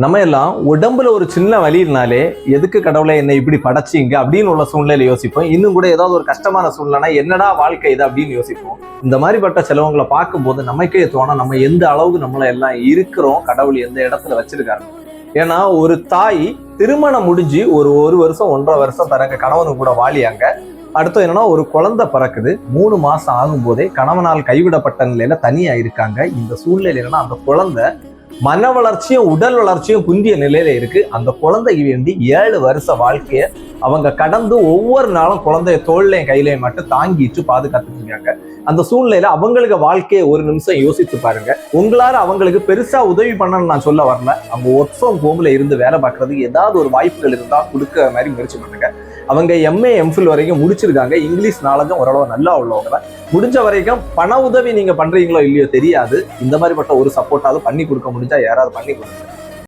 நம்ம எல்லாம் உடம்புல ஒரு சின்ன வலினாலே எதுக்கு கடவுளை என்னை இப்படி படைச்சிங்க அப்படின்னு உள்ள சூழ்நிலையில யோசிப்போம். இன்னும் கூட ஏதாவது ஒரு கஷ்டமான சூழ்நிலை என்னடா வாழ்க்கை இது அப்படின்னு யோசிப்போம். இந்த மாதிரிப்பட்ட செலவங்களை பார்க்கும்போது நமக்கே தோணும், நம்ம எந்த அளவுக்கு நம்மள எல்லாம் இருக்கிறோம், கடவுள் எந்த இடத்துல வச்சிருக்காரு. ஏன்னா ஒரு தாய் திருமணம் முடிஞ்சு ஒரு வருஷம் 1.5 வருஷம் தனக்கு கணவனு கூட வாழியாங்க. அடுத்து என்னன்னா ஒரு குழந்தை பிறக்குது. 3 மாசம் ஆகும் போதே கணவனால் கைவிடப்பட்ட நிலையில தனியா இருக்காங்க. இந்த சூழ்நிலை என்னன்னா அந்த குழந்தை மன வளர்ச்சியும் உடல் வளர்ச்சியும் குந்திய நிலையில இருக்கு. அந்த குழந்தைக்கு வேண்டி 7 வருஷ வாழ்க்கைய அவங்க கடந்து ஒவ்வொரு நாளும் குழந்தைய தோல்லையும் கையிலையும் மட்டும் தாங்கிட்டு பாதுகாத்துட்டு இருக்காங்க. அந்த சூழ்நிலையில அவங்களுக்கு வாழ்க்கையை ஒரு நிமிஷம் யோசித்து பாருங்க. உங்களால அவங்களுக்கு பெருசா உதவி பண்ணணும்னு நான் சொல்ல வரல. அவங்க ஒர்க் ஃப்ரம் ஹோம்ல இருந்து வேலை பார்க்கறதுக்கு ஏதாவது ஒரு வாய்ப்புகள் இருந்தா கொடுக்க மாதிரி முயற்சி பண்ணுங்க. அவங்க MA MPhil வரைக்கும் முடிச்சிருக்காங்க. இங்கிலீஷ் நாலேஜும் ஓரளவு நல்லா உள்ளவங்க தான். முடிஞ்ச வரைக்கும் பண உதவி நீங்க பண்றீங்களோ இல்லையோ தெரியாது, இந்த மாதிரிப்பட்ட ஒரு சப்போர்ட்டாவது பண்ணி கொடுக்க முடிஞ்சா யாராவது பண்ணி கொடுங்க.